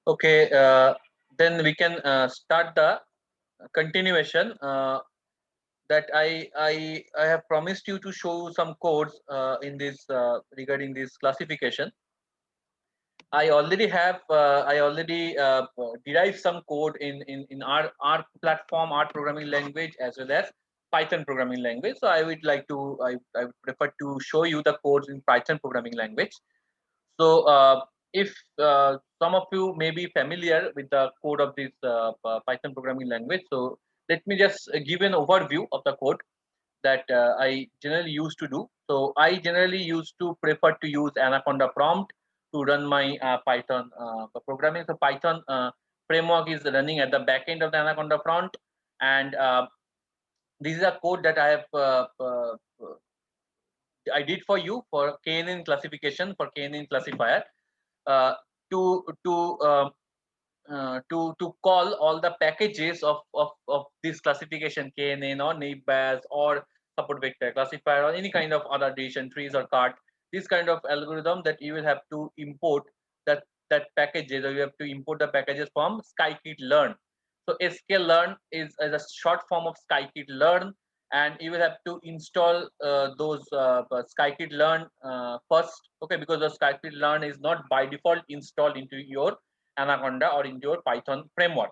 Okay, then we can start the continuation that I have promised you to show some codes in this regarding this classification. I already derived some code in our platform, R programming language, as well as Python programming language. So I would prefer to show you the codes in Python programming language. So if some of you may be familiar with the code of this Python programming language, so let me just give an overview of the code that I generally used to do. So I generally used to prefer to use Anaconda prompt to run my Python programming. So Python framework is running at the back end of the Anaconda prompt, and this is a code that I did for you for KNN classification, for KNN classifier, uh, to to um, to call all the packages of this classification, KNN or naive or support vector classifier or any kind of other decision trees or cart, this kind of algorithm that you will have to import that packages, or you have to import the packages from scikit-learn. So sklearn is a short form of scikit-learn, and you will have to install those scikit-learn first, okay, because the scikit-learn is not by default installed into your Anaconda or into your Python framework.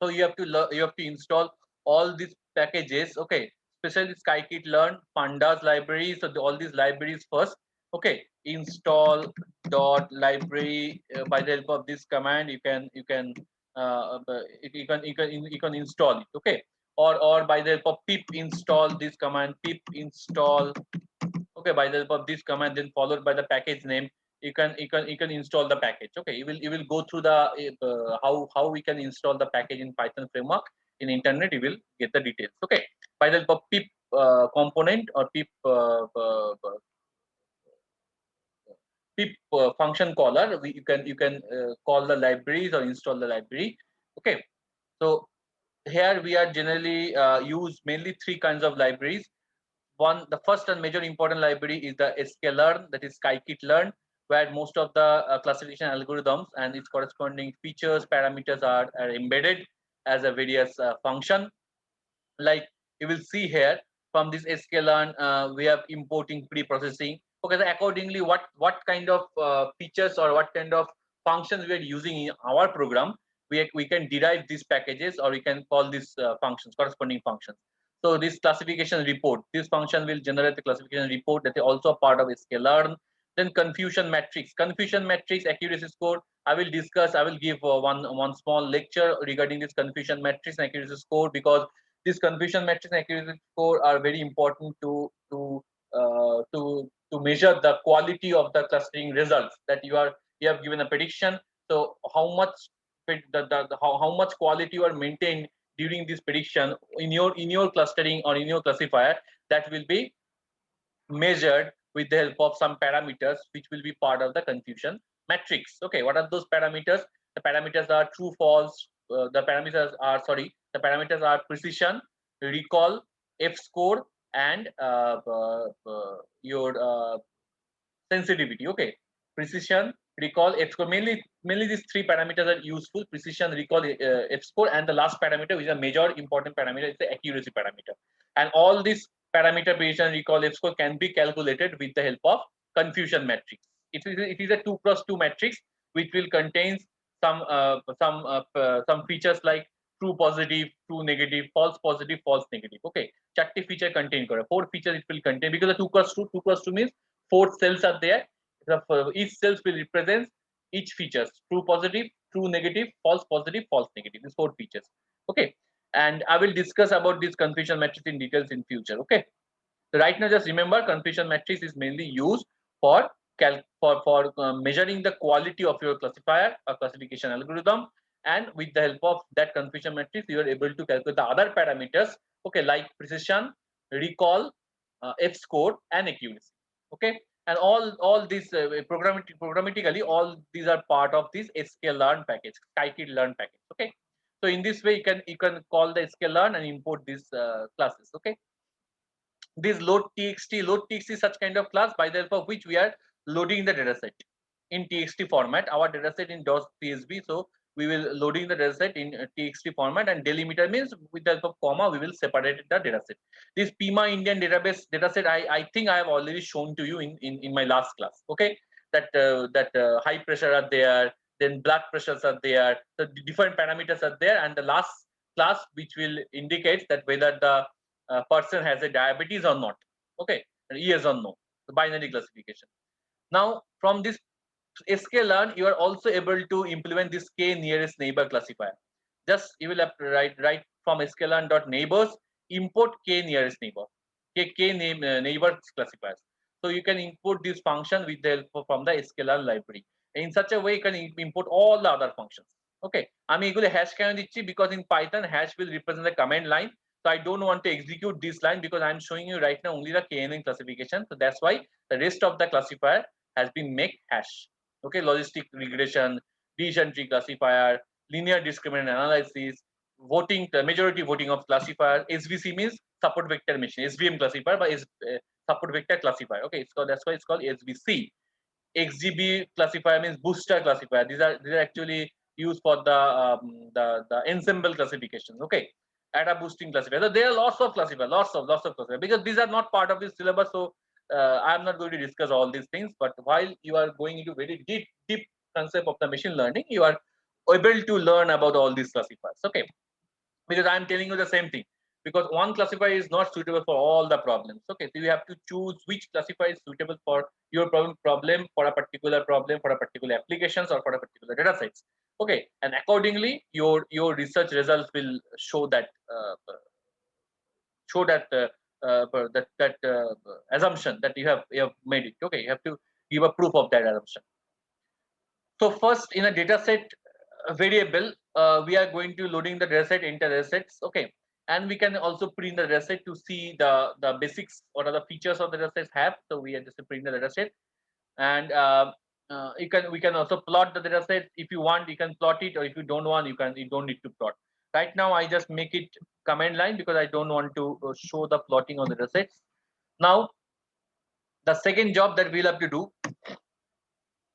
So you have to install all these packages, okay, especially scikit-learn, pandas library. So all these libraries first, okay, install dot library. By the help of this command, you can install it, okay, or by the help of pip install this command, pip install, okay, by the help of this command, then followed by the package name, you can install the package. Okay, you will go through the how we can install the package in Python framework in internet. You will get the details. Okay, by the help of pip component or pip function caller, you can call the libraries or install the library. Okay, so here we are generally use mainly three kinds of libraries. One, the first and major important library is the sklearn, that is scikit-learn, where most of the classification algorithms and its corresponding features, parameters are embedded as a various function. Like you will see here from this sklearn, we have importing pre-processing. Okay, so accordingly, what kind of features or what kind of functions we are using in our program, we can derive these packages, or we can call these functions, corresponding functions. So this classification report, this function will generate the classification report that is also a part of sklearn. Then confusion matrix accuracy score. I will discuss. I will give one small lecture regarding this confusion matrix and accuracy score, because these confusion matrix and accuracy score are very important to measure the quality of the clustering results that you have given a prediction. So how much how much quality you are maintained during this prediction in your clustering or in your classifier, that will be measured with the help of some parameters which will be part of the confusion matrix. Okay, what are those parameters? The parameters are true, false. The parameters are precision, recall, F score, and your sensitivity. Okay, precision, recall, F score. Mainly these three parameters are useful: precision, recall, F score, and the last parameter, which is a major important parameter, is the accuracy parameter. And all these parameter, precision, recall, F score, can be calculated with the help of confusion matrix. It is a 2 cross 2 matrix which will contain some features like true positive, true negative, false positive, false negative. Okay, 4 feature contain করে, 4 features it will contain, because the 2 cross 2 means 4 cells are there. Each cells will represent each features: true positive, true negative, false positive, false negative. These 4 features. Okay, and I will discuss about this confusion matrix in details in future. Okay, so right now just remember, confusion matrix is mainly used for measuring the quality of your classifier or classification algorithm, and with the help of that confusion matrix, you are able to calculate the other parameters. Okay, like precision, recall, F score, and accuracy. Okay, and all these programmatically, all these are part of this sklearn package, scikit-learn package. Okay, so in this way you can call the sklearn and import these classes. Okay, this load txt is such kind of class by the help of which we are loading the data set in TXT format, our dataset in .csv. So we will loading the dataset in TXT format, and delimiter means with the help of comma we will separate the dataset. This PIMA Indian database dataset, I think I have already shown to you in my last class. Okay, that high pressure are there, then blood pressures are there, the different parameters are there, and the last class which will indicate that whether the person has a diabetes or not. Okay, yes or no, the binary classification. Now from this sklearn, you are also able to implement this k nearest neighbor classifier. Just you will have to write from sklearn.neighbors import k nearest neighbor, k neighbor classifiers. So you can import this function with the help from the sklearn library. In such a way, you can import all the other functions. Okay, আমি এগুলো hash কেন দিচ্ছি, because in Python hash will represent the command line. So I don't want to execute this line because I'm showing you right now only the KNN classification. So that's why the rest of the classifier has been make hash. Okay, logistic regression, decision tree classifier, linear discriminant analysis, voting, the majority voting of classifier. SVC means support vector machine, SVM classifier by support vector classifier. Okay, it's called, that's why it's called SVC. XGB classifier means booster classifier. These are actually used for the ensemble classification. Okay, ADA boosting classifier. So there are lots of classifier, lots of classifier, because these are not part of this syllabus. So I am not going to discuss all these things. But while you are going into very deep concept of the machine learning, you are able to learn about all these classifiers. Okay, because I am telling you the same thing, because one classifier is not suitable for all the problems. Okay, so you have to choose which classifier is suitable for your problem for a particular problem, for a particular applications, or for a particular data sets. Okay, and accordingly your research results will show that show that assumption that you have made it. Okay, you have to give a proof of that assumption. So first, in a data set variable, we are going to loading the data set into data sets. Okay, and we can also print the data set to see the basics, what are the features of the data sets have. So we are just print the data set, and we can also plot the data set. If you want, you can plot it, or if you don't want, you don't need to plot. Right now, I just make it command line because I don't want to show the plotting on the data sets. Now, the second job that we'll have to do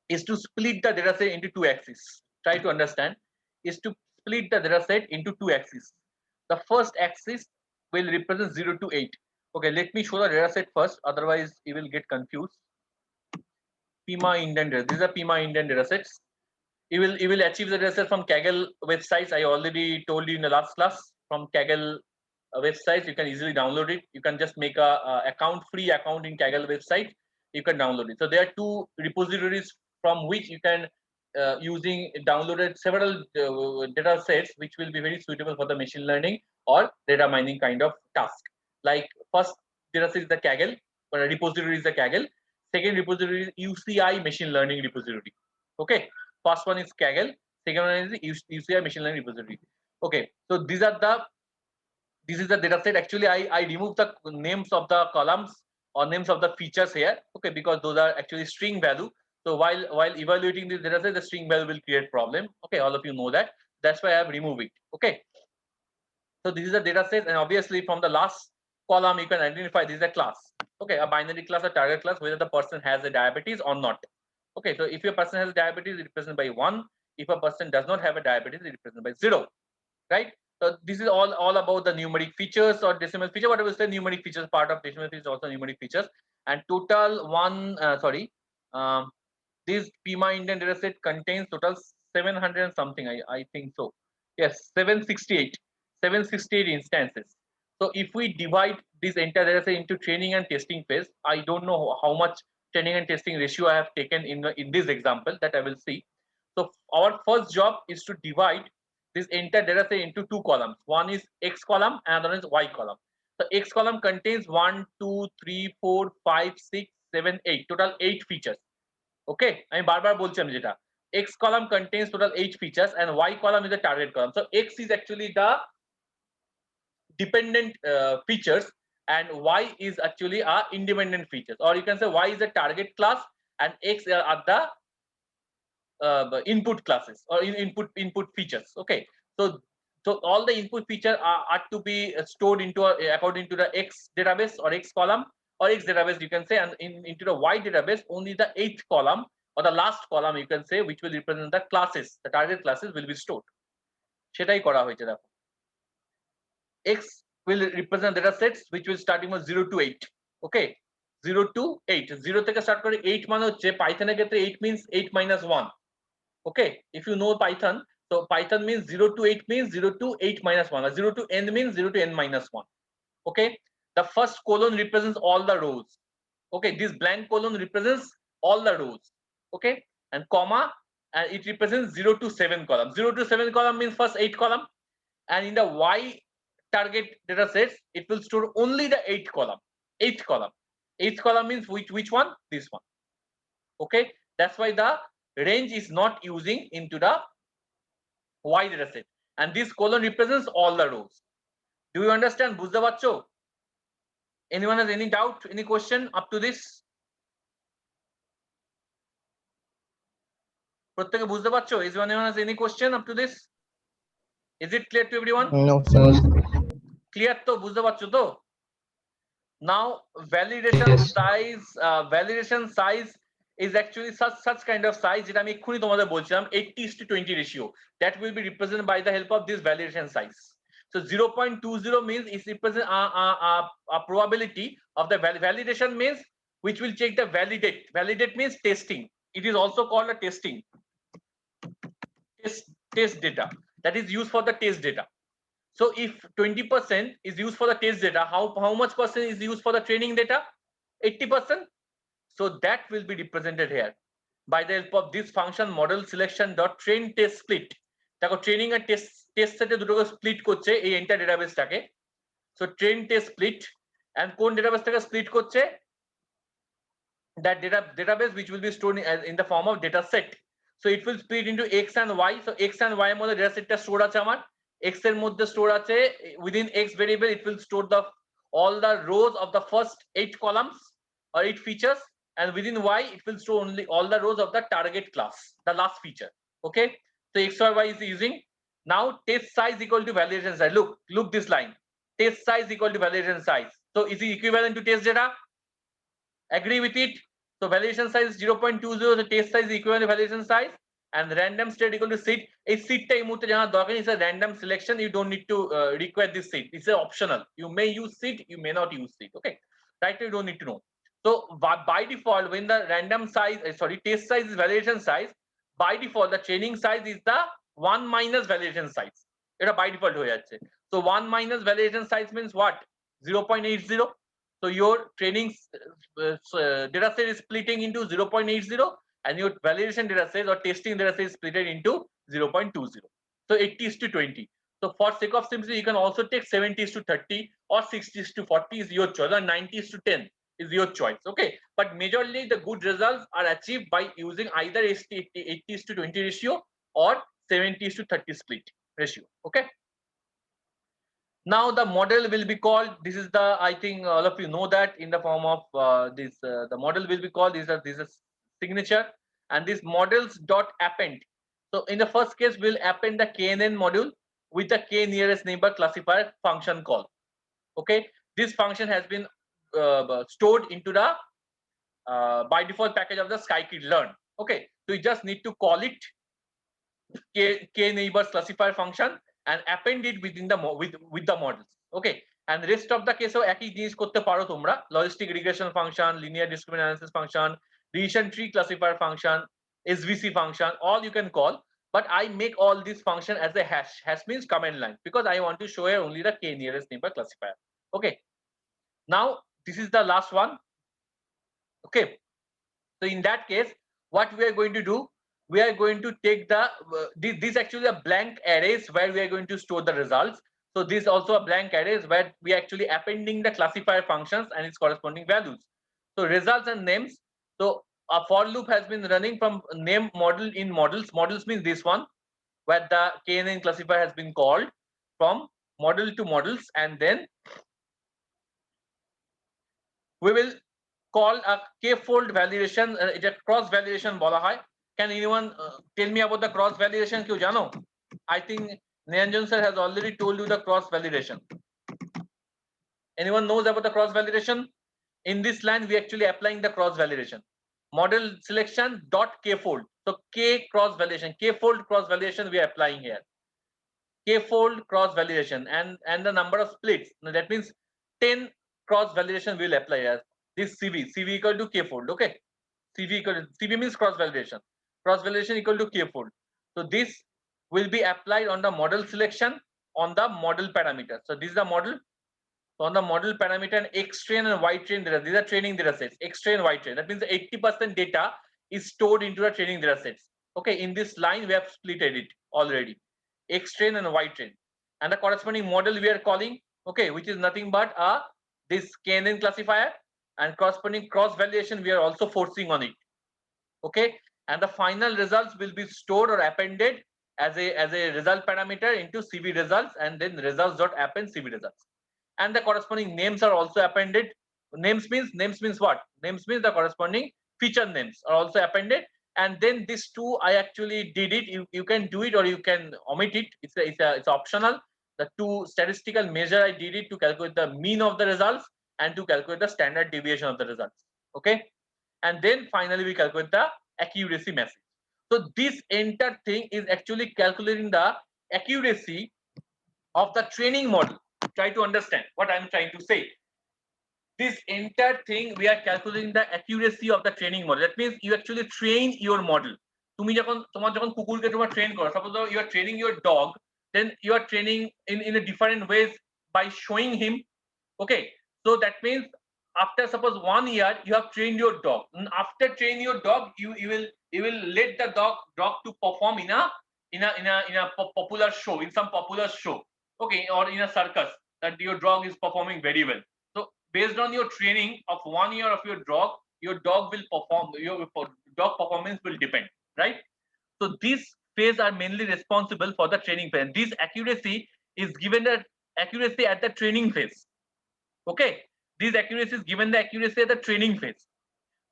is to split the data set into two axes. Try to understand, is to split the data set into two axes. The first axis will represent 0 to 8. Okay, let me show the data set first, otherwise you will get confused. PIMA Indian data. These are PIMA Indian data sets. You will achieve the data set from Kaggle websites. I already told you in the last class. From Kaggle websites, you can easily download it. You can just make a free account in Kaggle website. You can download it. So there are two repositories from which you can using downloaded several data sets which will be very suitable for the machine learning or data mining kind of task. Like first data set is the Kaggle, or a repository is the Kaggle. Second repository is UCI machine learning repository. Okay, first one is Kaggle, second one is UCI machine learning repository. Okay, so this is the data set. Actually, I removed the names of the columns or names of the features here. Okay, because those are actually string value. So while evaluating this data set, the string value will create problem. Okay, all of you know that. That's why I have removed it. Okay. So this is a data set, and obviously from the last column you can identify this is a class. Okay, a binary class, a target class, whether the person has a diabetes or not. Okay, so if a person has diabetes, it represented by 1. If a person does not have a diabetes, it represented by 0. Right? So this is all about the numeric features or decimal feature. Whatever is the numeric features, part of decimal features also numeric features. And total this PIMA Indian data set contains total 700 and something. I think so. Yes, 768 instances. So if we divide this entire data set into training and testing phase, I don't know how much training and testing ratio I have taken in this example that I will see. So our first job is to divide this entire data set into two columns. One is X column, another is Y column. The X column contains 1, 2, 3, 4, 5, 6, 7, 8. Total 8 features. Okay, আমি বারবার বলছি আমি যেটা X column contains total 8 features and Y column is the target column. So X is actually the dependent features and Y is actually a independent features, or you can say Y is a target class and X are the input classes or input features. Okay, so all the input features are to be stored into according to the X database or X column or X database, you can say, and into the Y database only the 8th column or the last column you can say, which will represent the classes, the target classes will be stored. সেটাই করা হয়েছে দেখো। X will represent data sets which will starting from 0 to 8. Okay, 0 to 8, 0 থেকে start করে 8 মানে হচ্ছে পাইথনের ক্ষেত্রে 8 means 8 minus 1. Okay, if you know Python, so Python means 0 to 8 means 0 to 8 minus 1, or 0 to n means 0 to n minus 1. Okay, the first colon represents all the rows. Okay, this blank colon represents all the rows. Okay, and comma, and it represents 0 to 7 column. 0 to 7 column means first 8 column, and in the Y target data sets it will store only the 8th column. 8th column. 8th column means which one? This one. Okay, that's why the range is not using into the Y data set, and this colon represents all the rows. Do you understand? বুঝতে পারছো? Anyone has any doubt, any question up to this? প্রত্যেকে বুঝতে পারছো? Is anyone has any question up to this? Is it clear to everyone? No, sir. Clear তো? বুঝতে পারছো তো? Now validation Yes. validation size is actually such kind of size যেটা আমি এক্ষুনি তোমাদের বলছিলাম 80:20 ratio, that will be represented by the help of this validation size. So 0.20 means it represents a probability of the validation means which will check the validate. Validate means testing. It is also called a testing. Test data, that is used for the test data. So if 20% is used for the test data, how much percent is used for the training data? 80%. So that will be represented here by the help of this function model selection dot train test split. দেখো training আর test সেটে দুটোকে split করছে এই entire ডেটাবেসটাকে। So train test split, and কোন ডেটাবেসটাকে split করছে? that database which will be stored in the form of data set. So it will split into X and Y. So X and Y এর মধ্যে data set টা store আছে আমার, X এর মধ্যে স্টোর আছে within X variable it will store the all the rows of the first 8 columns or 8 features, and within Y it will store only all the rows of the target class, the last feature. Okay, so X or Y is using. Now test size equal to validation size. Look this line, test size equal to validation size. So is it equivalent to test data? Agree with it? So validation size is 0.20, the test size is equivalent to validation size, and random state equal to seed. A seed এই মুহূর্তে জানা দরকার is a random selection. You don't need to require this seed. It's optional. You may use seed, you may not use seed. Okay, right? You don't need to know. So by default, when the random size, test size is validation size, by default the training size is the 1 minus validation size. এটা by default হয়ে যাচ্ছে. So 1 minus validation size means what? 0.80. So your training data set is splitting into 0.80, and your validation data set or testing data set is split into 0.20. So 80:20. So for sake of simplicity, you can also take 70:30 or 60:40 is your choice, or 90:10 is your choice. Okay, but majorly the good results are achieved by using either 80:20 ratio or 70:30 split ratio. Okay. Now the model will be called, this is the, I think all of you know that, in the form of this the model will be called, this is signature, and this models dot append. So in the first case we'll append the KNN module with the k nearest neighbor classifier function call. Okay, this function has been stored into the by default package of the scikit learn. Okay, so you just need to call it k neighbors classifier function and append it within the with the models. Okay, and the rest of the case একই জিনিস করতে পারো তোমরা, logistic regression function, linear discriminant analysis function, decision tree classifier function, SVC function, all you can call, but I make all this function as a hash. Hash means command line, because I want to show here only the k nearest neighbor classifier. Okay, now this is the last one. Okay, so in that case what we are going to do, we are going to take the this actually a blank arrays where we are going to store the results. So this also a blank arrays where we are actually appending the classifier functions and its corresponding values. So results and names. So a for loop has been running from name model in models. Models means this one, where the KNN classifier has been called from model to models, and then we will call a k-fold validation. এটা cross validation বলা হয়. Can anyone tell me about the cross validation? কেউ জানো? I think Niranjan sir has already told you the cross validation. Anyone knows about the cross validation? In this line we actually applying the cross validation. model selection dot k-fold. So k cross validation, k-fold cross validation we are applying here. K-fold cross validation and the number of splits. Now that means 10 cross validation will apply here. This CV equal to k-fold. Okay, CV means cross validation. Cross validation equal to k-fold. So this will be applied on the model selection on the model parameter. So this is the model. So on the model parameter and X train and Y train data, these are training data sets. X train, Y train. That means 80% data is stored into the training data sets. Okay, in this line we have splitted it already. X train and Y train, and the corresponding model we are calling, okay, which is nothing but this KNN classifier, and corresponding cross validation we are also forcing on it. Okay, and the final results will be stored or appended as a result parameter into CV results, and then results dot append CV results, and the corresponding names are also appended. Names means what? Names means the corresponding feature names are also appended, and then these two I actually did it. You can do it or you can omit it. It's optional. The two statistical measure I did it to calculate the mean of the results and to calculate the standard deviation of the results. Okay, and then finally we calculate the accuracy message. So this entire thing is actually calculating the accuracy of the training model. Try to understand what I'm trying to say. This entire thing we are calculating the accuracy of the training model. That means you actually train your model. তুমি যখন তোমার যখন কুকুরকে তোমার train করো, suppose you are training your dog, then you are training in a different ways by showing him. Okay, so that means after suppose 1 year you have trained your dog. After training your dog, you will let the dog to perform in a popular show, in some popular show. Okay, or in a circus that your dog is performing very well. So based on your training of 1 year of your dog will perform, your dog performance will depend, right? So these phase are mainly responsible for the training phase. This accuracy is given the accuracy at the training phase. Okay, this accuracy is given the accuracy at the training phase.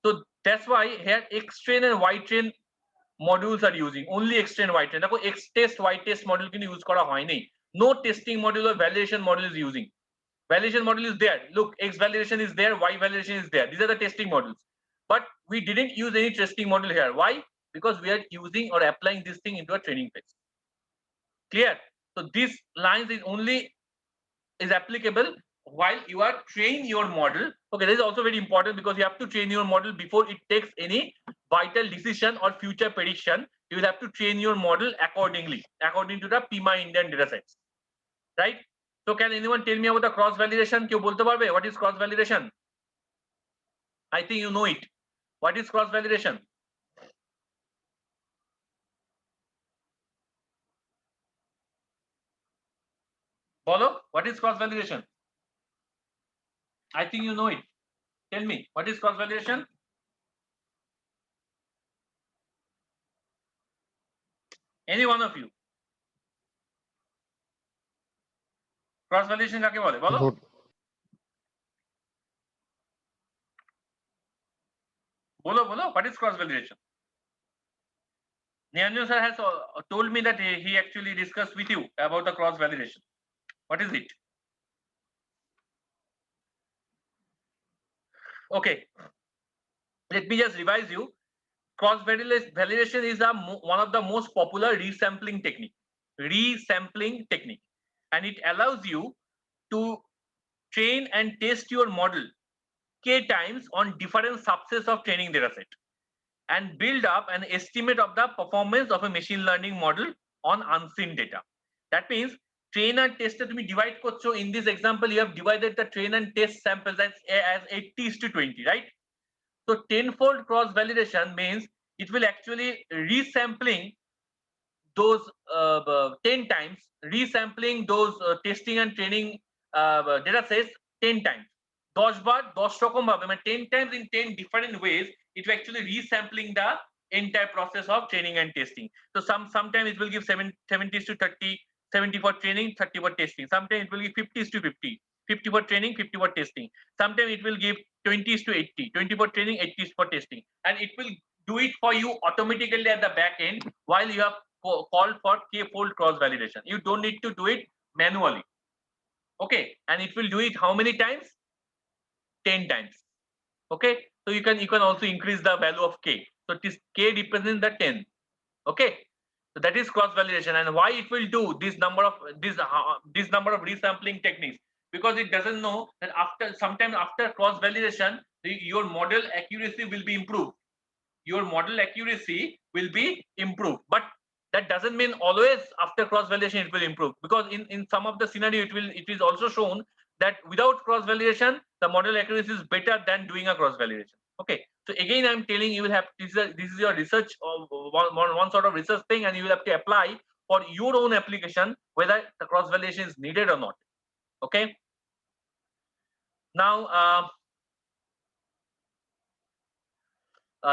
So that's why here X train and Y train modules are using only X train, Y train. দেখো X test, Y test model কিন্তু use করা হয়নি. No testing module or validation module is using. Validation module is there. Look, X validation is there, Y validation is there. These are the testing modules. But we didn't use any testing module here. Why? Because we are using or applying this thing into a training phase. Clear? So this lines is applicable while you are training your model. Okay, this is also very important because you have to train your model before it takes any vital decision or future prediction. You will have to train your model accordingly, according to the PIMA Indian data sets, right? So can anyone tell me about the cross validation? কেউ বলতে পারবে what is cross validation? I think you know it. What is cross validation? বলো, what is cross validation? I think you know it. Tell me, what is cross validation? Any one of you? Cross validation কাকে বলে বলো? বলো, what is cross validation? Niranjan sir has told me that he actually discussed with you about the cross validation. What is it? Okay, let me just revise you. Cross validation is one of the most popular resampling technique, and it allows you to train and test your model k times on different subsets of training data set and build up an estimate of the performance of a machine learning model on unseen data. That means train and test to be divide করছো. In this example you have divided the train and test samples as 80:20, right? So tenfold cross validation means it will actually resampling those 10 times, resampling those testing and training data sets 10 times. 10 বার 10 রকম ভাবে, মানে 10 times in 10 different ways it will actually resampling the entire process of training and testing. So sometimes it will give 70:30, 70 for training, 30 for testing. Sometimes it will give 50:50, 50 for training, 50 for testing. Sometimes it will give 20:80, 20 for training, 80 for testing, and it will do it for you automatically at the back end while you have called for k-fold cross validation. You don't need to do it manually. Okay, and it will do it how many times? 10 times. Okay, So you can also increase the value of k. So this k represents the 10. Okay. So that is cross validation. And why it will do this number of resampling techniques? Because it doesn't know that sometime after cross validation, your model accuracy will be improved. Your model accuracy will be improved, but that doesn't mean always after cross validation it will improve, because in some of the scenario it is also shown that without cross validation the model accuracy is better than doing a cross validation. Okay, so again I'm telling you will have this is your research one sort of research thing, and you will have to apply for your own application whether the cross validation is needed or not. Okay, now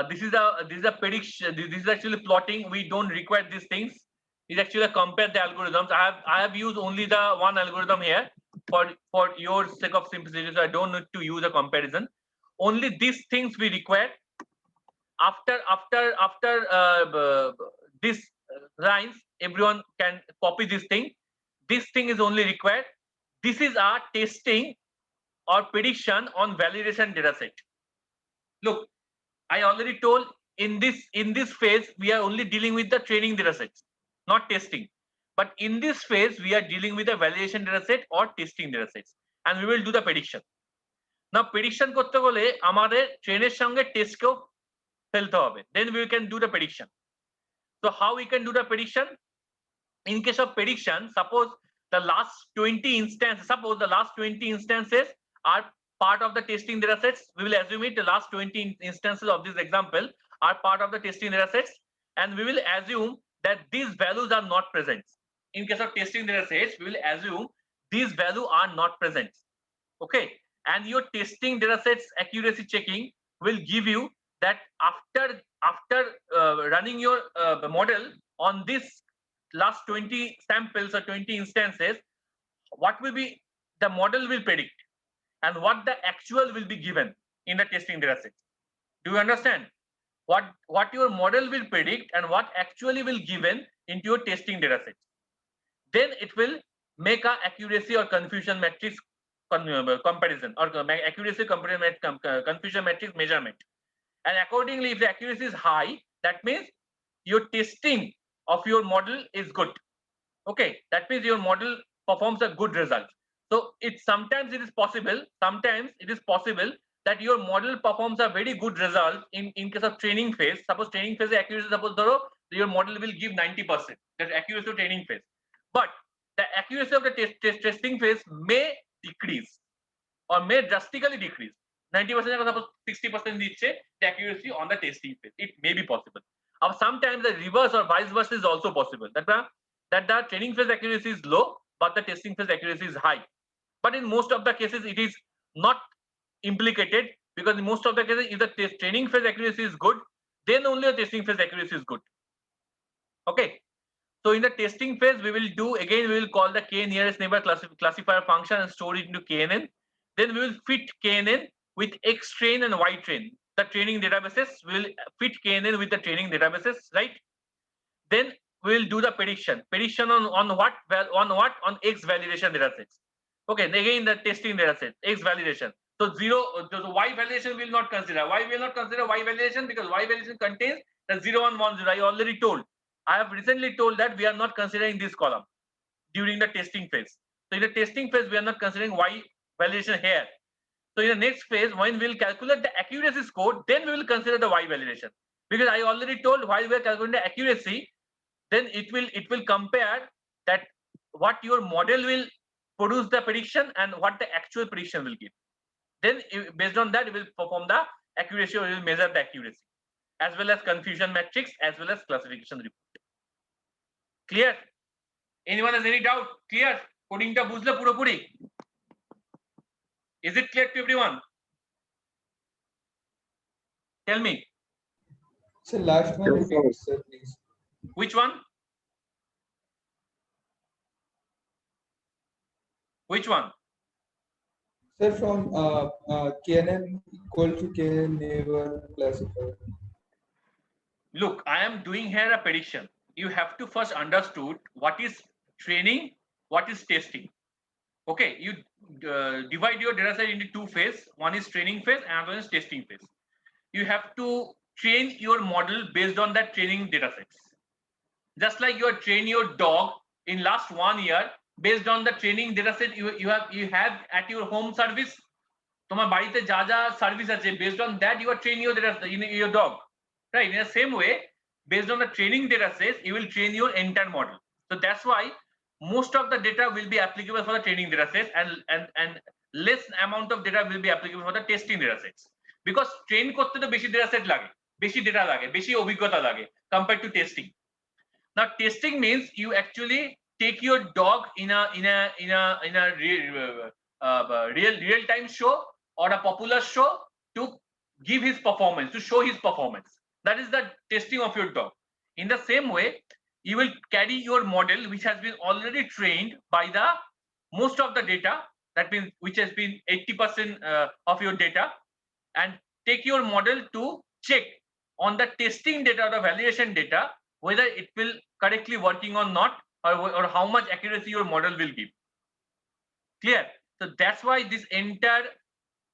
this is a prediction. This is actually plotting. We don't require these things. It's actually compare the algorithms. I have used only the one algorithm here for your sake of simplicity. So I don't need to use a comparison. Only these things we require. After this lines, everyone can copy this thing. This thing is only required. This is our testing or prediction on validation dataset. Look, I already told in this phase we are only dealing with the training datasets, not testing. But in this phase we are dealing with the validation dataset or testing datasets, and we will do the prediction. Now prediction করতে হলে আমাদের ট্রেনের সঙ্গে টেস্টকেও ফেলতে হবে. Then we can do the prediction. So how we can do the prediction? In case of prediction, suppose the last 20 instances are part of the testing datasets. We will assume it the last 20 instances of this example are part of the testing datasets, and we will assume that these values are not present. In case of testing datasets, we will assume these values are not present. Okay, and your testing datasets accuracy checking will give you that after running your model on this last 20 samples or 20 instances, what will be the model will predict and what the actual will be given in the testing dataset. Do you understand? What your model will predict and what actually will given into your testing dataset. Then it will make a accuracy or confusion matrix comparison, or accuracy confusion matrix measurement. And accordingly, if the accuracy is high, that means your testing of your model is good. Okay, that means your model performs a good result. So sometimes it is possible that your model performs a very good result in case of training phase. Suppose training phase accuracy, suppose your model will give 90%. That's accuracy of training phase. But the accuracy of the testing phase may decrease or may drastically decrease. 90% suppose 60% the accuracy on the testing phase. It may be possible. Or sometimes the reverse or vice versa is also possible. That the training phase accuracy is low, but the testing phase accuracy is high. But in most of the cases, it is not implicated, because in most of the cases, if the training phase accuracy is good, then only the testing phase accuracy is good. Okay. So in the testing phase, we will call the k nearest neighbor classifier function and store it into knn. Then we will fit knn with x train and y train. The training databases will fit knn with the training databases, right? Then we will do the prediction. Prediction on what? On x validation datasets. Okay, again the testing dataset, x validation. So the y validation will not consider. Why will not consider y validation? Because y validation contains the 0, 1, 1, 0. I already told. I have recently told that we are not considering this column during the testing phase. So in the testing phase, we are not considering y validation here. So in the next phase, when we will calculate the accuracy score, then we will consider the y validation. Because I already told while we are calculating the accuracy, then it will compare that what your model will produce the prediction and what the actual prediction will give. Then based on that, it will perform the accuracy or it will measure the accuracy, as well as confusion matrix, as well as classification report. Clear? Anyone has any doubt? Clear? Coding ta bujhlo puro puri? Is it clear to everyone? Tell me. So last one repeat, sir, please. Which one? Which one? Sir, from KNN equal to KNN neighbor classifier. Look, I am doing here a prediction. You have to first understood what is training, what is testing. Okay, you divide your data set into two phases. One is training phase and one is testing phase. you have to train your model based on that training data sets. Just like you are train your dog in last 1 year based on the training data set you have at your home service. তোমার বাড়িতে যা যা service আছে based on that you are training your dog, right? In the same way, based on the training data sets you will train your entire model. So that's why most of the data will be applicable for the training data sets and less amount of data will be applicable for the testing data sets, because train করতে তো বেশি data set লাগে, বেশি data লাগে, বেশি অভিজ্ঞতা লাগে compared to testing. Now testing means you actually take your dog in a real time show or a popular show to give his performance, to show his performance. That is the testing of your dog. In the same way, you will carry your model which has been already trained by the most of the data, that means which has been 80% of your data, and take your model to check on the testing data or the validation data whether it will correctly working or not, or how much accuracy your model will give. Clear? So that's why this entire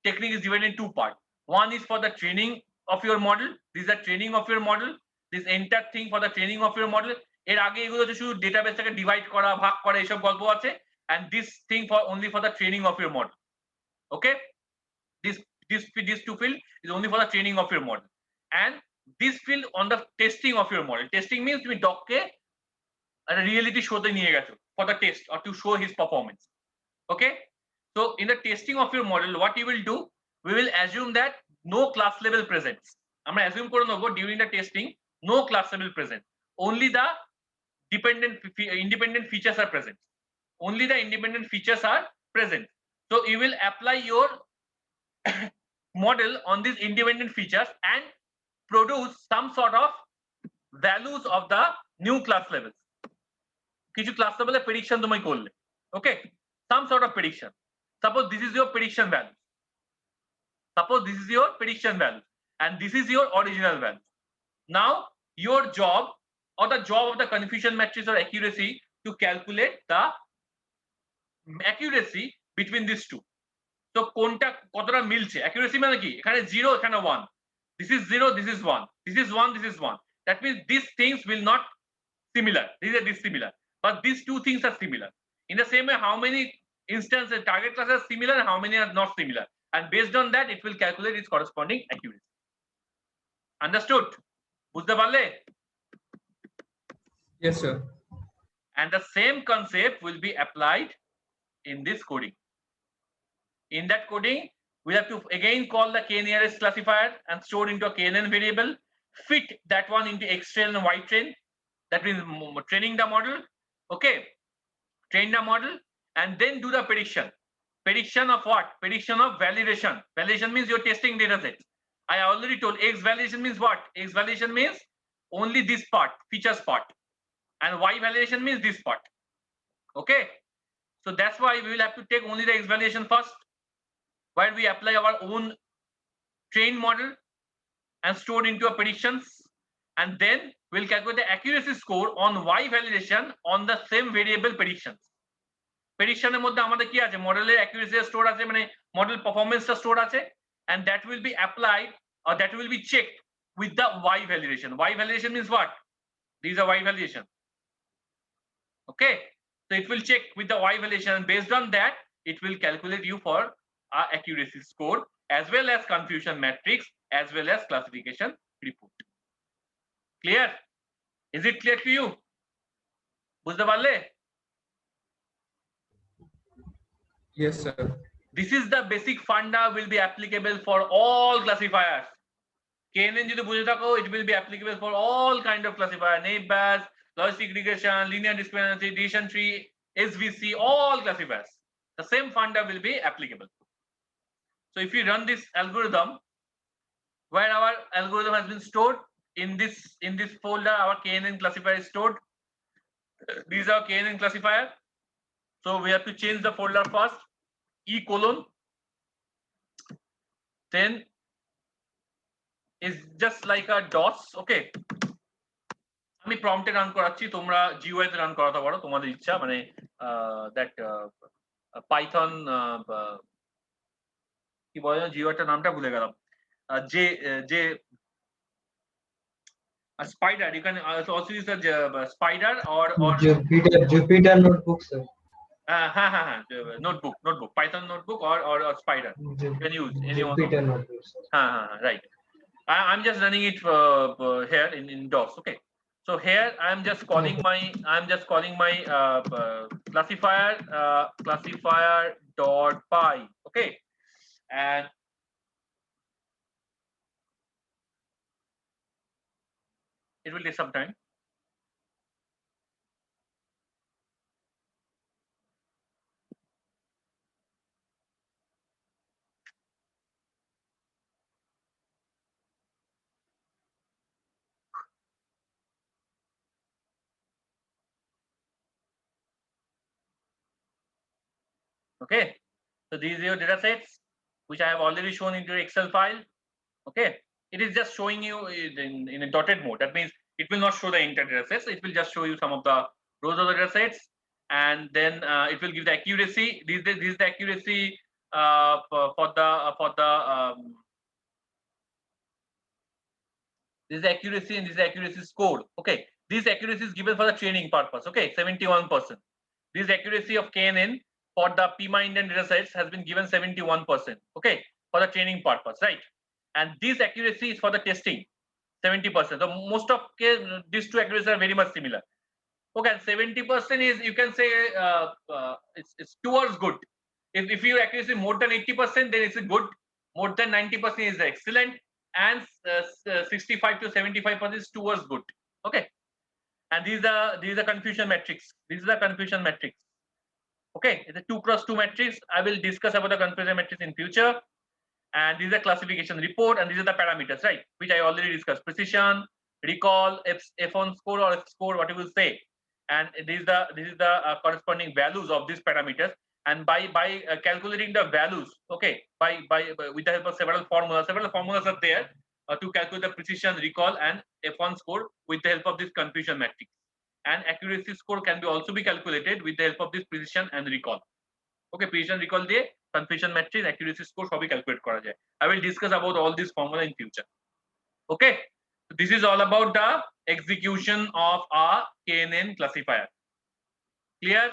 technique is divided in two parts. One is for the training of your model. This is the training of your model. This entire thing for the training of your model. এর আগে এগুলো হচ্ছে শুধু ডেটাবেসটাকে divide করা, ভাগ করা, এইসব গল্প আছে, and this thing for only for the training of your model. Okay, this two field is only for the training of your model, and this field on the testing of your model. Testing means তুমি ডগকে একটা reality শোতে নিয়ে গেছো for the test or to show his performance. Okay, so in the testing of your model, what you will do, we will assume that no class level presents. আমরা assume করে নেব during the testing no class level present, only the independent features are present, only the independent features are present. So you will apply your model on these independent features and produce some sort of values of the new class levels. কিছু class level prediction তুমি করলে, okay, some sort of prediction. Suppose this is your prediction value, suppose this is your prediction value and this is your original value. Now your job or the job of the confusion matrix or accuracy to calculate the accuracy between these two. So কোনটা কতটা মিলছে, accuracy মানে কি, এখানে 0 এখানে 1, this is 0, this is 1, this is 1, this is 1. That means these things will not similar, these are dissimilar, but these two things are similar. In the same way, how many instances target classes are similar and how many are not similar, and based on that it will calculate its corresponding accuracy. Understood? বুঝতে পারলে? Yes, sir. And the same concept will be applied in this coding. In that coding, we have to again call the k-nearest classifier and store into a knn variable, fit that one into x-train and y-train, that means training the model. Okay, train the model and then do the prediction. Prediction of what? Prediction of validation. Validation means your testing data set. I already told X validation means what? X validation means only this part, features part, and Y validation means this part. Okay, so that's why we will have to take only the X validation first, while we apply our own train model and store into a predictions, and then we'll calculate the accuracy score on Y validation on the same variable predictions. প্রেডিকশনের মধ্যে আমাদের কি আছে, মডেলের accuracy store আছে, মানে model পারফরম্যান্সটা store আছে, and that will be applied or that will be checked with the Y validation. Y validation means what? These are Y validation. Okay, so it will check with the Y validation, and based on that it will calculate you for accuracy score as well as confusion matrix as well as classification report. Clear? Is it clear to you? বুঝতে পারলে? Yes, sir. This is the basic funda will be applicable for all classifiers. KNN যদি বুঝে থাকো, it will be applicable for all kind of classifier, naive Bayes, logistic regression, linear discriminancy, decision tree, SVC, all classifiers. The same funda will be applicable. So if you run this algorithm, where our algorithm has been stored in this folder, our KNN classifier is stored. These are KNN classifier. So we have to change the folder first, E colon, then is just like a DOS. Okay, আমি প্রম্পটে run করাচ্ছি, তোমরা GUI তে run করাতে পারো তোমাদের ইচ্ছা, মানে that Python কি বলে GUI টার নামটা ভুলে গেলাম, J a spider. You can also use a spider or Jupyter notebook, sir. notebook, Python notebook or a spider. You can use any one of Jupyter them. notebook, sir. Right. I'm just running it here in DOS. Okay. So here I'm just calling my classifier dot py. Okay. And it will take some time. Okay. So these are your data sets, which I have already shown into your Excel file. Okay. It is just showing you in a dotted mode. That means it will not show the entire data sets. It will just show you some of the rows of the data sets, and then it will give the accuracy. This is the accuracy for the this is the accuracy and this is the accuracy score. Okay, this accuracy is given for the training purpose. Okay, 71%. This accuracy of KNN for the PIMA Indian data sets has been given 71%. Okay, for the training purpose, right? And this accuracy is for the testing, 70%. So most of these two accuracies are very much similar. Okay, 70% is, you can say, it's towards good. If your accuracy more than 80%, then it's a good. More than 90% is excellent, and 65 to 75% is towards good. Okay, and these are confusion metrics. This is the confusion matrix. Okay, it's a 2x2 matrix. I will discuss about the confusion matrix in future. And this is a classification report, and these are the parameters, right? Which I already discussed: precision, recall, F1 score or F score, what you will say. And this is the corresponding values of these parameters. And by calculating the values, okay, by with the help of several formulas are there to calculate the precision, recall, and F1 score with the help of this confusion matrix. And accuracy score can be also be calculated with the help of this precision and recall. Okay, precision, recall দিয়ে confusion matrix, accuracy score সবই calculate করা যায়. I will discuss about all these formula in future. Okay, so this is all about the execution of a KNN classifier. Clear?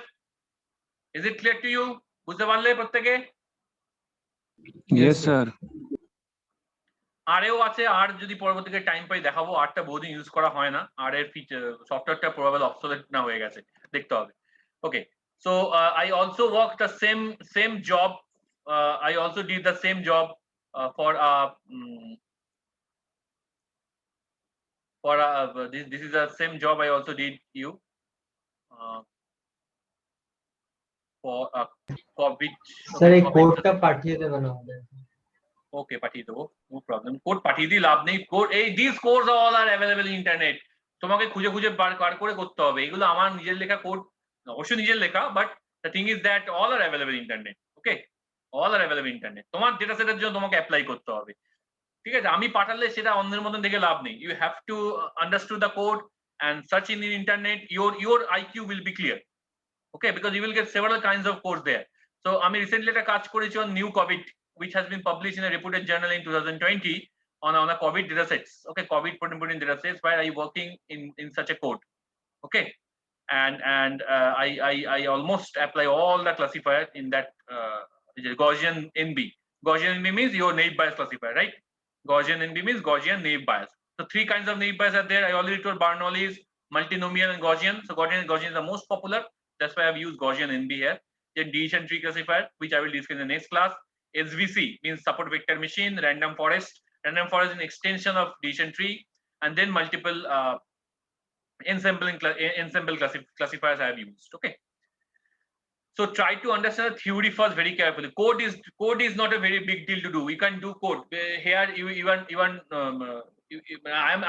Is it clear to you? বুঝতে পারলে প্রত্যেকে? Yes, sir. আরও আছে, আর যদি পরবর্তীতে টাইম পাই দেখাবো। আরটা বহুদিন ইউজ করা হয় না, আর এর ফিচার সফটওয়্যারটা প্রবাবল অবসোলেট না হয়ে গেছে, দেখতে হবে। ওকে, so I also worked the same job. I also did the same job for this is the same job I also did you for COVID. Sir এই কোডটা পাঠিয়ে দেবেন আমাদের। ওকে, পাঠিয়ে দেবো, নো প্রবলেম। কোড পাঠিয়ে দিই, লাভ নেই। কোড এই this codes all R available in internet. তোমাকে খুঁজে খুঁজে বার করে করতে হবে। এগুলো আমার নিজের লেখা কোড, অবশ্যই নিজের লেখা, but the thing is that all R available internet. Okay, all R available internet. তোমার ডেটা সেটের জন্য তোমাকে অ্যাপ্লাই করতে হবে, ঠিক আছে? আমি পাঠালে সেটা অন্যের মতন দেখে লাভ নেই। You have to understand the code and search in the internet. Your IQ will be clear, okay, because you will get several kinds of codes there. So আমি recently একটা কাজ করেছি on new COVID, which has been published in a reputed journal in 2020 on a COVID data sets. Okay, COVID protein data sets, where I working in such a code. Okay, and I almost apply all the classifier in that Gaussian NB. Gaussian NB means your naive Bayes classifier, right? Gaussian NB means Gaussian naive Bayes. So 3 kinds of naive Bayes are there. I already told Bernoulli's, multinomial, and Gaussian. So Gaussian is the most popular. That's why I've used Gaussian NB here. Then decision tree classifier, which I will discuss in the next class. SVC means support vector machine. Random forest. Random forest is an extension of decision tree. And then multiple ensemble classifiers I have used. Okay. So try to understand the theory first very carefully. Code is not a very big deal to do. We can do code here.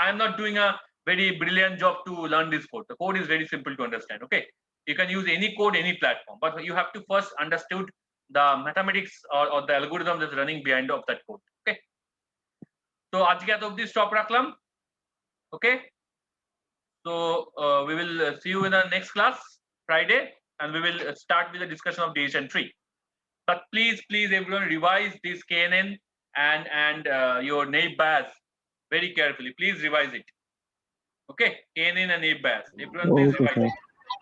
I'm not doing a very brilliant job to learn this code. The code is very simple to understand. Okay, you can use any code, any platform, but you have to first understood the mathematics or the algorithm that's running behind of that code. Okay, so আজকে এত অবধি stop রাখলাম. Okay, so we will see you in the next class Friday, and we will start with the discussion of decision tree. But please everyone revise this KNN and your naive bias very carefully. Please revise it. Okay, KNN and naive bias. Everyone, please Okay, revise sir. it.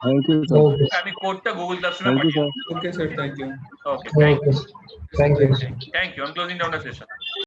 Thank you, sir. Okay. আমি কোডটা Google ক্লাসরুমে Thank you, পাঠিয়ে sir. Okay, sir. Thank you. Okay thank Okay. Thank you. you. I'm closing down the session.